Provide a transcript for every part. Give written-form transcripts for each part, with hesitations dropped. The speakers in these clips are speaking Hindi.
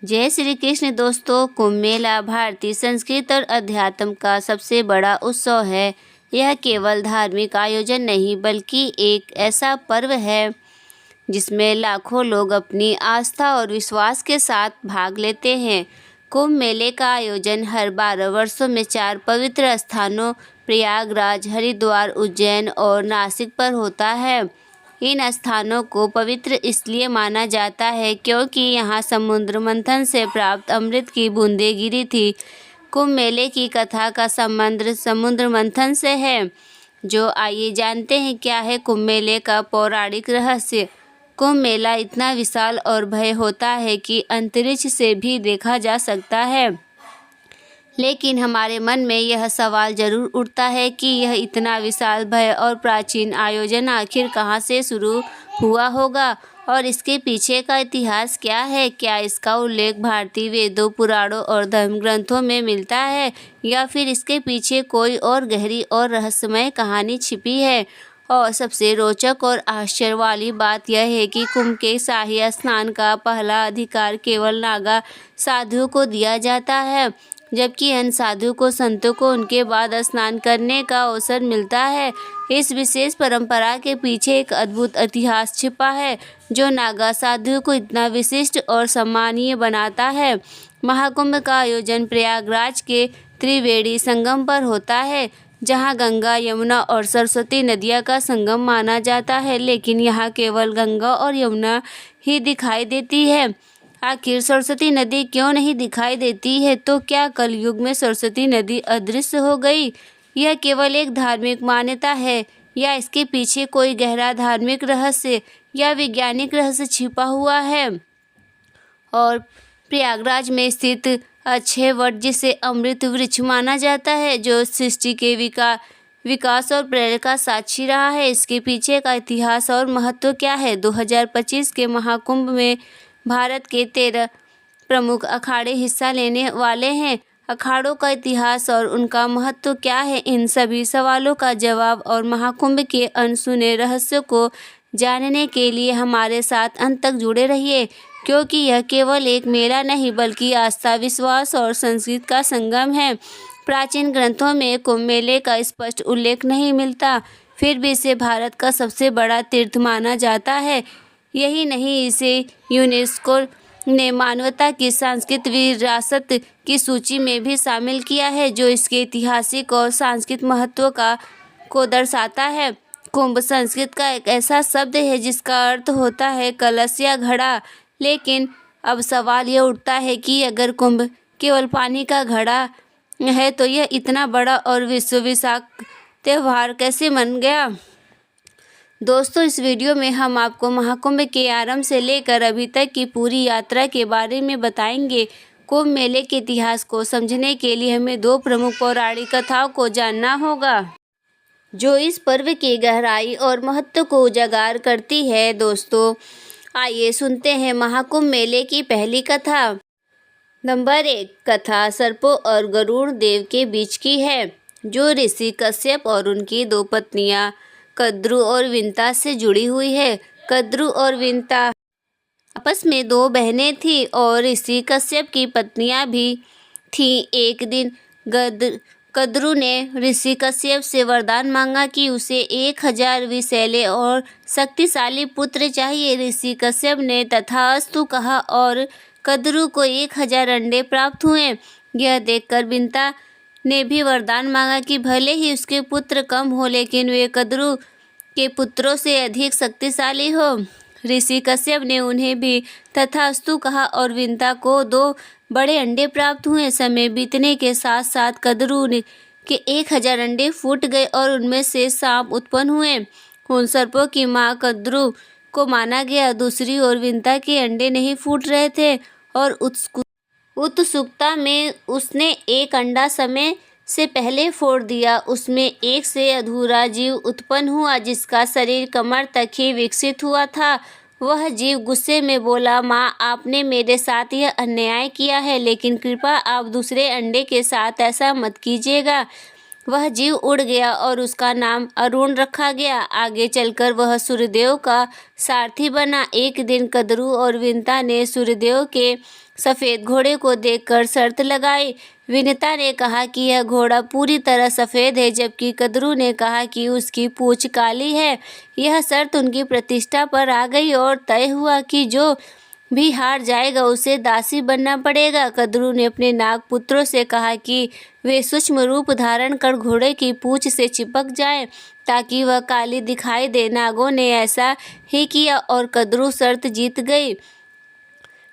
जय श्री कृष्ण दोस्तों। कुंभ मेला भारतीय संस्कृति और अध्यात्म का सबसे बड़ा उत्सव है। यह केवल धार्मिक आयोजन नहीं बल्कि एक ऐसा पर्व है जिसमें लाखों लोग अपनी आस्था और विश्वास के साथ भाग लेते हैं। कुंभ मेले का आयोजन हर 12 वर्षों में 4 पवित्र स्थानों प्रयागराज, हरिद्वार, उज्जैन और नासिक पर होता है। इन स्थानों को पवित्र इसलिए माना जाता है क्योंकि यहाँ समुद्र मंथन से प्राप्त अमृत की बूंदें गिरी थी। कुंभ मेले की कथा का संबंध समुद्र मंथन से है। आइए जानते हैं क्या है कुंभ मेले का पौराणिक रहस्य। कुंभ मेला इतना विशाल और भव्य होता है कि अंतरिक्ष से भी देखा जा सकता है। लेकिन हमारे मन में यह सवाल जरूर उठता है कि यह इतना विशाल, भव्य और प्राचीन आयोजन आखिर कहाँ से शुरू हुआ होगा और इसके पीछे का इतिहास क्या है। क्या इसका उल्लेख भारतीय वेदों, पुराणों और धर्म ग्रंथों में मिलता है या फिर इसके पीछे कोई और गहरी और रहस्यमय कहानी छिपी है। और सबसे रोचक और आश्चर्य वाली बात यह है कि कुंभ के शाही स्नान का पहला अधिकार केवल नागा साधुओं को दिया जाता है, जबकि अन्य साधु को संतों को उनके बाद स्नान करने का अवसर मिलता है। इस विशेष परंपरा के पीछे एक अद्भुत इतिहास छिपा है जो नागा साधुओं को इतना विशिष्ट और सम्मानीय बनाता है। महाकुंभ का आयोजन प्रयागराज के त्रिवेणी संगम पर होता है, जहां गंगा, यमुना और सरस्वती नदियां का संगम माना जाता है। लेकिन यहाँ केवल गंगा और यमुना ही दिखाई देती है। आखिर सरस्वती नदी क्यों नहीं दिखाई देती है? तो क्या कलयुग में सरस्वती नदी अदृश्य हो गई? यह केवल एक धार्मिक मान्यता है या इसके पीछे कोई गहरा धार्मिक रहस्य या वैज्ञानिक रहस्य छिपा हुआ है? और प्रयागराज में स्थित अक्षय वट, जिसे अमृत वृक्ष माना जाता है, जो सृष्टि के विकास और प्रलय का साक्षी रहा है, इसके पीछे का इतिहास और महत्व क्या है? 2025 के महाकुंभ में भारत के 13 प्रमुख अखाड़े हिस्सा लेने वाले हैं। अखाड़ों का इतिहास और उनका महत्व क्या है? इन सभी सवालों का जवाब और महाकुंभ के अनसुने रहस्यों को जानने के लिए हमारे साथ अंत तक जुड़े रहिए, क्योंकि यह केवल एक मेला नहीं बल्कि आस्था, विश्वास और संस्कृति का संगम है। प्राचीन ग्रंथों में कुंभ मेले का स्पष्ट उल्लेख नहीं मिलता, फिर भी इसे भारत का सबसे बड़ा तीर्थ माना जाता है। यही नहीं, इसे यूनेस्को ने मानवता की सांस्कृतिक विरासत की सूची में भी शामिल किया है, जो इसके ऐतिहासिक और सांस्कृतिक महत्व को दर्शाता है। कुंभ संस्कृत का एक ऐसा शब्द है जिसका अर्थ होता है कलश या घड़ा। लेकिन अब सवाल यह उठता है कि अगर कुंभ केवल पानी का घड़ा है तो यह इतना बड़ा और विश्वविख्यात त्यौहार कैसे बन गया। दोस्तों, इस वीडियो में हम आपको महाकुंभ के आरंभ से लेकर अभी तक की पूरी यात्रा के बारे में बताएंगे। कुंभ मेले के इतिहास को समझने के लिए हमें 2 प्रमुख पौराणिक कथाओं को जानना होगा, जो इस पर्व की गहराई और महत्व को उजागर करती है। दोस्तों, आइए सुनते हैं महाकुंभ मेले की पहली कथा। नंबर 1, कथा सर्पों और गरुड़ देव के बीच की है, जो ऋषि कश्यप और उनकी 2 पत्नियां कद्रु और विंता से जुड़ी हुई है। कद्रु और विंता आपस में 2 बहनें थीं और ऋषि कश्यप की पत्नियां भी थीं। एक दिन कद्रु ने ऋषि कश्यप से वरदान मांगा कि उसे 1000 विषैले और शक्तिशाली पुत्र चाहिए। ऋषि कश्यप ने तथास्तु कहा और कद्रु को 1000 अंडे प्राप्त हुए। यह देखकर विंता ने भी वरदान मांगा कि भले ही उसके पुत्र कम हो, लेकिन वे कद्रु के पुत्रों से अधिक शक्तिशाली हो। ऋषि कश्यप ने उन्हें भी तथास्तु कहा और विंता को 2 बड़े अंडे प्राप्त हुए। समय बीतने के साथ साथ कद्रु के 1000 अंडे फूट गए और उनमें से सांप उत्पन्न हुए। उन सर्पों की मां कद्रु को माना गया। दूसरी ओर विंता के अंडे नहीं फूट रहे थे और उत्सुकता में उसने एक अंडा समय से पहले फोड़ दिया। उसमें एक से अधूरा जीव उत्पन्न हुआ जिसका शरीर कमर तक ही विकसित हुआ था। वह जीव गुस्से में बोला, माँ, आपने मेरे साथ यह अन्याय किया है, लेकिन कृपया आप दूसरे अंडे के साथ ऐसा मत कीजिएगा। वह जीव उड़ गया और उसका नाम अरुण रखा गया। आगे चलकर वह सूर्यदेव का सारथी बना। एक दिन कद्रू और विनता ने सूर्यदेव के सफ़ेद घोड़े को देखकर शर्त लगाई। विनता ने कहा कि यह घोड़ा पूरी तरह सफ़ेद है, जबकि कद्रू ने कहा कि उसकी पूंछ काली है। यह शर्त उनकी प्रतिष्ठा पर आ गई और तय हुआ कि जो भी हार जाएगा उसे दासी बनना पड़ेगा। कद्रू ने अपने नाग पुत्रों से कहा कि वे सूक्ष्म रूप धारण कर घोड़े की पूंछ से चिपक जाएं ताकि वह काली दिखाई दे। नागों ने ऐसा ही किया और कद्रू शर्त जीत गई।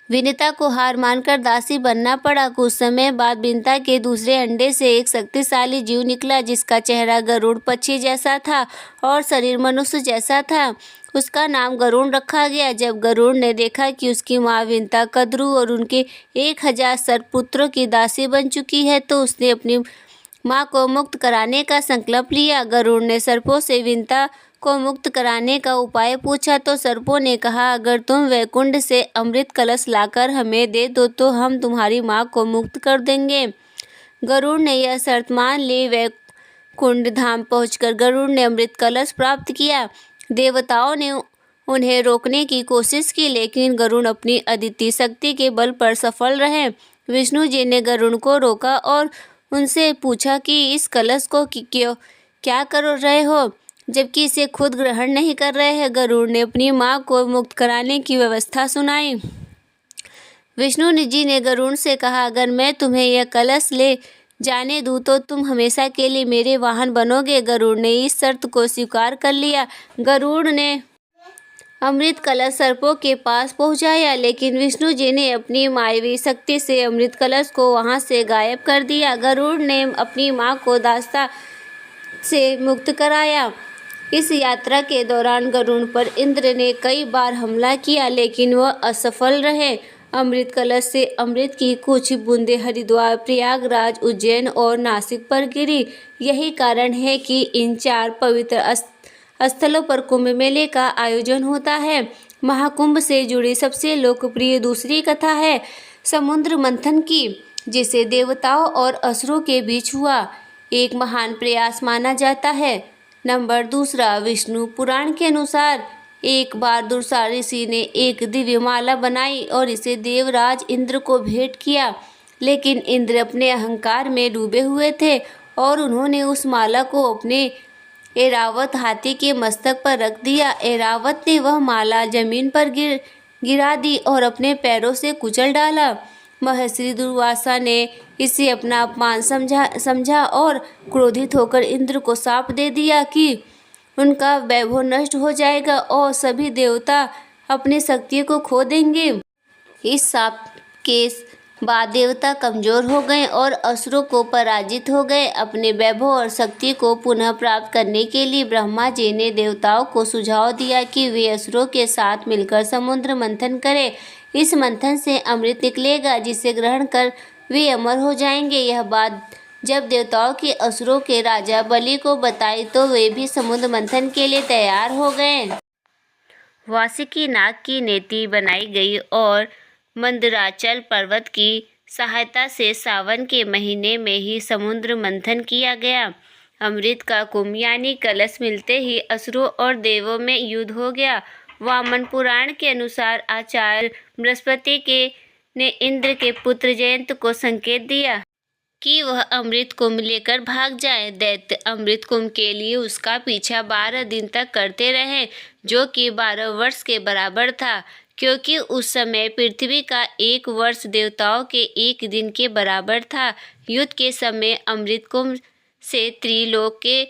विनिता को हार मानकर दासी बनना पड़ा। कुछ समय बाद विनिता के दूसरे अंडे से एक शक्तिशाली जीव निकला जिसका चेहरा गरुड़ पक्षी जैसा था और शरीर मनुष्य जैसा था। उसका नाम गरुड़ रखा गया। जब गरुड़ ने देखा कि उसकी माँ विनिता कद्रू और उनके 1000 सर्पपुत्रों की दासी बन चुकी है तो उसने अपनी माँ को मुक्त कराने का संकल्प लिया। गरुड़ ने सर्पों से विनिता को मुक्त कराने का उपाय पूछा तो सर्पों ने कहा, अगर तुम वैकुंठ से अमृत कलश लाकर हमें दे दो तो हम तुम्हारी माँ को मुक्त कर देंगे। गरुड़ ने यह शर्त मान ली। वैकुंठ धाम पहुंचकर गरुड़ ने अमृत कलश प्राप्त किया। देवताओं ने उन्हें रोकने की कोशिश की, लेकिन गरुड़ अपनी अद्वितीय शक्ति के बल पर सफल रहे। विष्णु जी ने गरुड़ को रोका और उनसे पूछा कि इस कलश को क्यों क्या कर रहे हो, जबकि इसे खुद ग्रहण नहीं कर रहे हैं। गरुड़ ने अपनी माँ को मुक्त कराने की व्यवस्था सुनाई। विष्णु जी ने गरुड़ से कहा, अगर मैं तुम्हें यह कलश ले जाने दूँ तो तुम हमेशा के लिए मेरे वाहन बनोगे। गरुड़ ने इस शर्त को स्वीकार कर लिया। गरुड़ ने अमृत कलश सर्पों के पास पहुंचाया, लेकिन विष्णु जी ने अपनी मायावी शक्ति से अमृत कलश को वहां से गायब कर दिया। गरुड़ ने अपनी माँ को दास्ता से मुक्त कराया। इस यात्रा के दौरान गरुड़ पर इंद्र ने कई बार हमला किया, लेकिन वह असफल रहे। अमृत कलश से अमृत की कुछ बूंदें हरिद्वार, प्रयागराज, उज्जैन और नासिक पर गिरी। यही कारण है कि इन 4 पवित्र स्थलों पर कुंभ मेले का आयोजन होता है। महाकुंभ से जुड़ी सबसे लोकप्रिय दूसरी कथा है समुद्र मंथन की, जिसे देवताओं और असुरों के बीच हुआ एक महान प्रयास माना जाता है। नंबर 2, विष्णु पुराण के अनुसार एक बार दुर्सा ऋषि ने एक दिव्य माला बनाई और इसे देवराज इंद्र को भेंट किया, लेकिन इंद्र अपने अहंकार में डूबे हुए थे और उन्होंने उस माला को अपने ऐरावत हाथी के मस्तक पर रख दिया। ऐरावत ने वह माला जमीन पर गिरा दी और अपने पैरों से कुचल डाला। महर्षि दुर्वासा ने इसे अपना अपमान समझा और क्रोधित होकर इंद्र को शाप दे दिया कि उनका वैभव नष्ट हो जाएगा और सभी देवता अपनी शक्ति को खो देंगे। इस शाप के बाद देवता कमजोर हो गए और असुरों को पराजित हो गए। अपने वैभव और शक्ति को पुनः प्राप्त करने के लिए ब्रह्मा जी ने देवताओं को सुझाव दिया कि वे असुरों के साथ मिलकर समुद्र मंथन करें। इस मंथन से अमृत निकलेगा जिसे ग्रहण कर वे अमर हो जाएंगे। यह बात जब देवताओं के असुरों के राजा बलि को बताई तो वे भी समुद्र मंथन के लिए तैयार हो गए। वासुकी नाग की नेति बनाई गई और मंदराचल पर्वत की सहायता से सावन के महीने में ही समुद्र मंथन किया गया। अमृत का कुंभ यानी कलश मिलते ही असुरों और देवों में युद्ध हो गया। वामन पुराण के अनुसार आचार्य बृहस्पति ने इंद्र के पुत्र जयंत को संकेत दिया कि वह अमृत कुंभ लेकर भाग जाए। दैत्य अमृत कुंभ के लिए उसका पीछा 12 दिन तक करते रहे, जो कि 12 वर्ष के बराबर था, क्योंकि उस समय पृथ्वी का 1 वर्ष देवताओं के 1 दिन के बराबर था। युद्ध के समय अमृत कुंभ से त्रिलोक के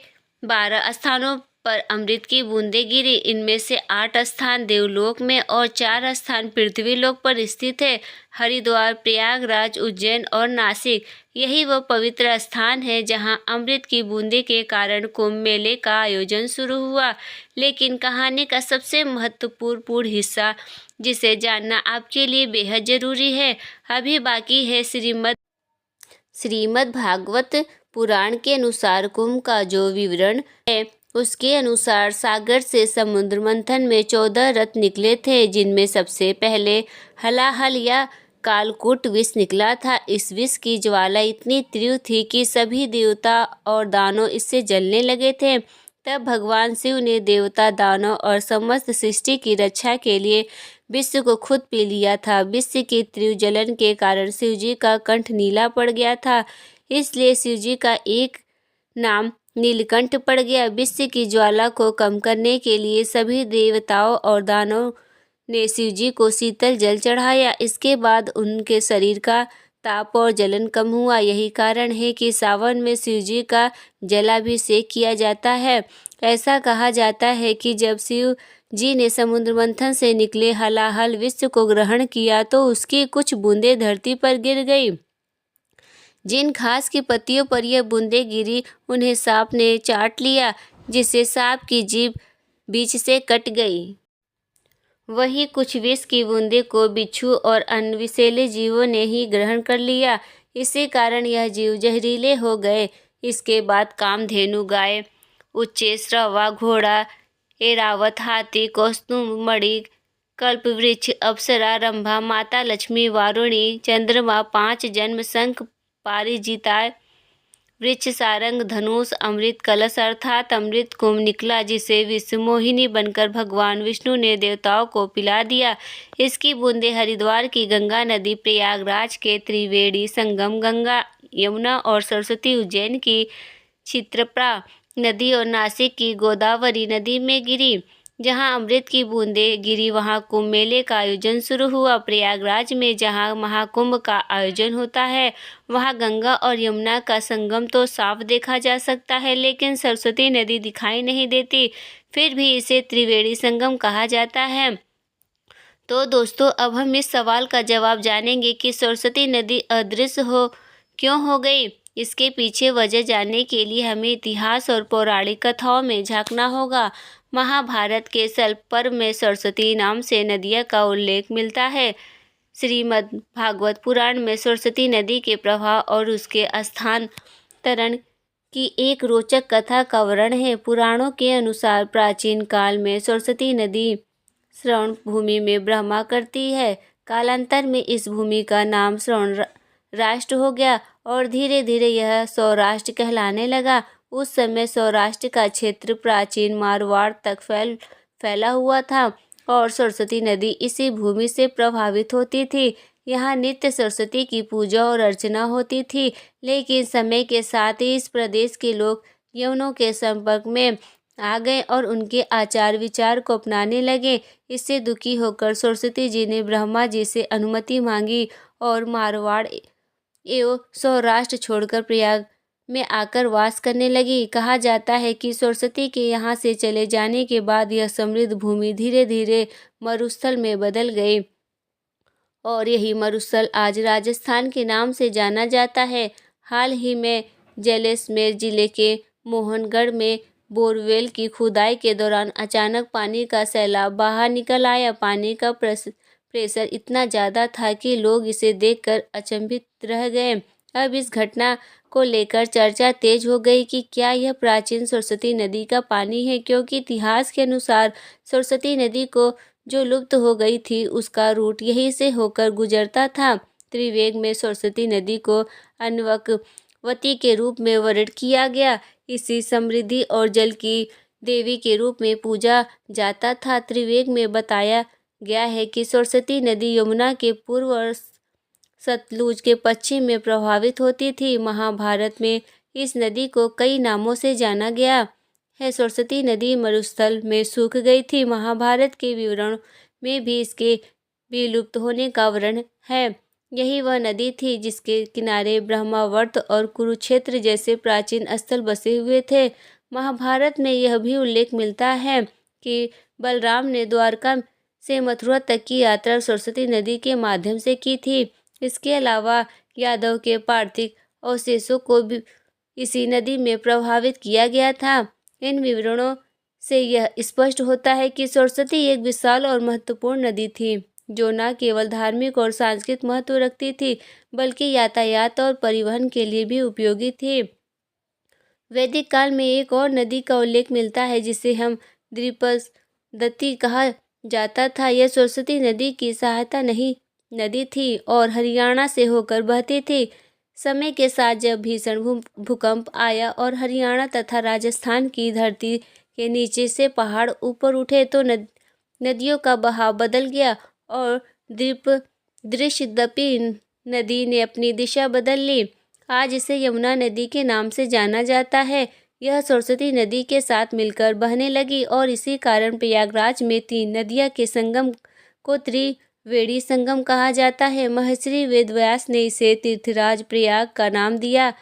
12 स्थानों पर अमृत की बूंदें गिरी। इनमें से 8 स्थान देवलोक में और 4 स्थान पृथ्वीलोक पर स्थित है। हरिद्वार, प्रयागराज, उज्जैन और नासिक यही वह पवित्र स्थान है जहां अमृत की बूंदे के कारण कुंभ मेले का आयोजन शुरू हुआ। लेकिन कहानी का सबसे महत्वपूर्ण हिस्सा जिसे जानना आपके लिए बेहद जरूरी है अभी बाकी है। श्रीमद् भागवत पुराण के अनुसार कुंभ का जो विवरण है उसके अनुसार सागर से समुद्र मंथन में 14 रथ निकले थे, जिनमें सबसे पहले हलाहल या कालकूट विष निकला था। इस विष की ज्वाला इतनी तीव्र थी कि सभी देवता और दानव इससे जलने लगे थे। तब भगवान शिव ने देवता, दानव और समस्त सृष्टि की रक्षा के लिए विष को खुद पी लिया था। विष की तीव्र जलन के कारण शिवजी का कंठ नीला पड़ गया था, इसलिए शिवजी का एक नाम नीलकंठ पड़ गया। विष की ज्वाला को कम करने के लिए सभी देवताओं और दानवों ने शिवजी को शीतल जल चढ़ाया। इसके बाद उनके शरीर का ताप और जलन कम हुआ। यही कारण है कि सावन में शिवजी का जलाभिषेक किया जाता है। ऐसा कहा जाता है कि जब शिव जी ने समुद्र मंथन से निकले हलाहल विष को ग्रहण किया तो उसकी कुछ बूंदें धरती पर गिर गई। जिन घास की पत्तियों पर यह बूंदें गिरी उन्हें सांप ने चाट लिया, जिससे सांप की जीभ बीच से कट गई। वहीं कुछ विष की बूंदे को बिच्छू और अन्य विषैले जीवों ने ही ग्रहण कर लिया। इसी कारण यह जीव जहरीले हो गए। इसके बाद कामधेनु गाय, उच्चैश्रवा घोड़ा, ऐरावत हाथी, कौस्तुभमणि, कल्पवृक्ष, अप्सरा, रंभा, माता लक्ष्मी, वारुणी, चंद्रमा, 5 जन्म, शंख, पारिजात वृक्ष, सारंग, धनुष, अमृत कलश अर्थात अमृत कुंभ निकला, जिसे विषमोहिनी बनकर भगवान विष्णु ने देवताओं को पिला दिया। इसकी बूंदें हरिद्वार की गंगा नदी, प्रयागराज के त्रिवेणी संगम गंगा, यमुना और सरस्वती, उज्जैन की क्षिप्रपा नदी और नासिक की गोदावरी नदी में गिरी। जहां अमृत की बूंदें गिरी वहां कुंभ मेले का आयोजन शुरू हुआ। प्रयागराज में जहां महाकुंभ का आयोजन होता है वहां गंगा और यमुना का संगम तो साफ देखा जा सकता है, लेकिन सरस्वती नदी दिखाई नहीं देती। फिर भी इसे त्रिवेणी संगम कहा जाता है। तो दोस्तों, अब हम इस सवाल का जवाब जानेंगे कि सरस्वती नदी अदृश्य क्यों हो गई। इसके पीछे वजह जानने के लिए हमें इतिहास और पौराणिक कथाओं में झांकना होगा। महाभारत के शल्य पर्व में सरस्वती नाम से नदियों का उल्लेख मिलता है। श्रीमद् भागवत पुराण में सरस्वती नदी के प्रवाह और उसके स्थानांतरण की एक रोचक कथा का वर्णन है। पुराणों के अनुसार प्राचीन काल में सरस्वती नदी श्रवण भूमि में ब्रह्मा करती है। कालांतर में इस भूमि का नाम श्रवण राष्ट्र हो गया और धीरे धीरे यह सौराष्ट्र कहलाने लगा। उस समय सौराष्ट्र का क्षेत्र प्राचीन मारवाड़ तक फैला हुआ था और सरस्वती नदी इसी भूमि से प्रभावित होती थी। यहाँ नित्य सरस्वती की पूजा और अर्चना होती थी, लेकिन समय के साथ ही इस प्रदेश के लोग यवनों के संपर्क में आ गए और उनके आचार विचार को अपनाने लगे। इससे दुखी होकर सरस्वती जी ने ब्रह्मा जी से अनुमति मांगी और मारवाड़ एवं सौराष्ट्र छोड़कर प्रयाग में आकर वास करने लगी। कहा जाता है कि सरस्वती के यहाँ से चले जाने के बाद यह समृद्ध भूमि धीरे धीरे मरुस्थल में बदल गई और यही मरुस्थल आज राजस्थान के नाम से जाना जाता है। हाल ही में जैसलमेर जिले के मोहनगढ़ में बोरवेल की खुदाई के दौरान अचानक पानी का सैलाब बाहर निकल आया। पानी का प्रेशर इतना ज़्यादा था कि लोग इसे देखकर अचंभित रह गए। अब इस घटना को लेकर चर्चा तेज हो गई कि क्या यह प्राचीन सरस्वती नदी का पानी है, क्योंकि इतिहास के अनुसार सरस्वती नदी को जो लुप्त हो गई थी उसका रूट यहीं से होकर गुजरता था। त्रिवेग में सरस्वती नदी को अन्वकवती के रूप में वर्णित किया गया। इसी समृद्धि और जल की देवी के रूप में पूजा जाता था। त्रिवेग में बताया गया है कि सरस्वती नदी यमुना के पूर्व और सतलुज के पश्चिम में प्रभावित होती थी। महाभारत में इस नदी को कई नामों से जाना गया है। सरस्वती नदी मरुस्थल में सूख गई थी। महाभारत के विवरण में भी इसके विलुप्त होने का वर्णन है। यही वह नदी थी जिसके किनारे ब्रह्मावर्त और कुरुक्षेत्र जैसे प्राचीन स्थल बसे हुए थे। महाभारत में यह भी उल्लेख मिलता है कि बलराम ने द्वारका से मथुरा तक की यात्रा सरस्वती नदी के माध्यम से की थी। इसके अलावा यादव के पार्थिव अवशेषों को भी इसी नदी में प्रभावित किया गया था। इन विवरणों से यह स्पष्ट होता है कि सरस्वती एक विशाल और महत्वपूर्ण नदी थी, जो न केवल धार्मिक और सांस्कृतिक महत्व रखती थी, बल्कि यातायात और परिवहन के लिए भी उपयोगी थी। वैदिक काल में एक और नदी का उल्लेख मिलता है जिसे हम द्विपदती कहा जाता था। यह सरस्वती नदी की सहायता नहीं नदी थी और हरियाणा से होकर बहती थी। समय के साथ जब भीषण भूकंप आया और हरियाणा तथा राजस्थान की धरती के नीचे से पहाड़ ऊपर उठे तो नदियों का बहाव बदल गया और दृश्यद्वपी नदी ने अपनी दिशा बदल ली। आज इसे यमुना नदी के नाम से जाना जाता है। यह सरस्वती नदी के साथ मिलकर बहने लगी और इसी कारण प्रयागराज में 3 नदियों के संगम को त्रिवेणी संगम कहा जाता है। महर्षि वेदव्यास ने इसे तीर्थराज प्रयाग का नाम दिया,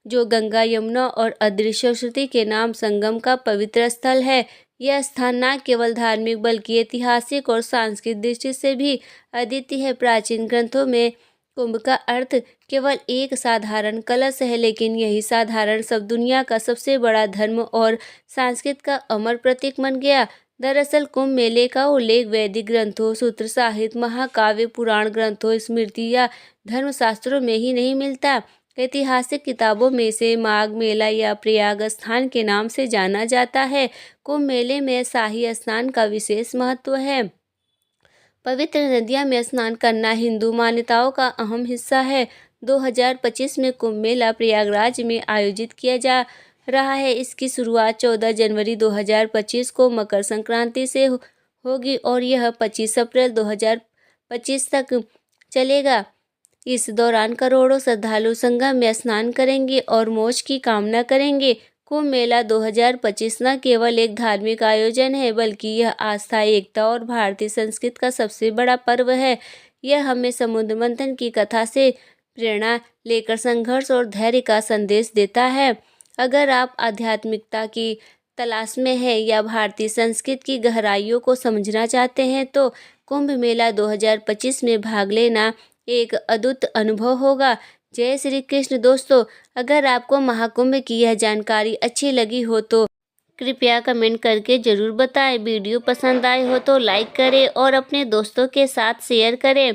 जो गंगा, यमुना और अदृश्य सरस्वती के नाम संगम का पवित्र स्थल है। यह स्थान न केवल धार्मिक बल्कि ऐतिहासिक और सांस्कृतिक दृष्टि से भी अद्वितीय है। प्राचीन ग्रंथों में कुंभ का अर्थ केवल एक साधारण कलश है, लेकिन यही साधारण शब्द दुनिया का सबसे बड़ा धर्म और संस्कृति का अमर प्रतीक बन गया। दरअसल कुंभ मेले का उल्लेख वैदिक ग्रंथों, सूत्र साहित्य, महाकाव्य, पुराण ग्रंथों, स्मृति या धर्मशास्त्रों में ही नहीं मिलता। ऐतिहासिक किताबों में से माघ मेला या प्रयाग स्थान के नाम से जाना जाता है। कुंभ मेले में शाही स्नान का विशेष महत्व है। पवित्र नदियों में स्नान करना हिंदू मान्यताओं का अहम हिस्सा है। 2025 में कुंभ मेला प्रयागराज में आयोजित किया जा रहा है। इसकी शुरुआत 14 जनवरी 2025 को मकर संक्रांति से होगी और यह 25 अप्रैल 2025 तक चलेगा। इस दौरान करोड़ों श्रद्धालु संगम में स्नान करेंगे और मोक्ष की कामना करेंगे। कुंभ मेला 2025 न केवल एक धार्मिक आयोजन है, बल्कि यह आस्था, एकता और भारतीय संस्कृति का सबसे बड़ा पर्व है। यह हमें समुद्र मंथन की कथा से प्रेरणा लेकर संघर्ष और धैर्य का संदेश देता है। अगर आप आध्यात्मिकता की तलाश में हैं या भारतीय संस्कृति की गहराइयों को समझना चाहते हैं, तो कुंभ मेला 2025 में भाग लेना एक अद्भुत अनुभव होगा। जय श्री कृष्ण। दोस्तों, अगर आपको महाकुंभ की यह जानकारी अच्छी लगी हो तो कृपया कमेंट करके ज़रूर बताएं। वीडियो पसंद आए हो तो लाइक करें और अपने दोस्तों के साथ शेयर करें।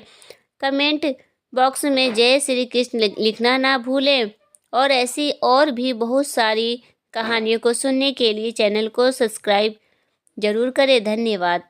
कमेंट बॉक्स में जय श्री कृष्ण लिखना ना भूलें और ऐसी और भी बहुत सारी कहानियों को सुनने के लिए चैनल को सब्सक्राइब ज़रूर करें। धन्यवाद।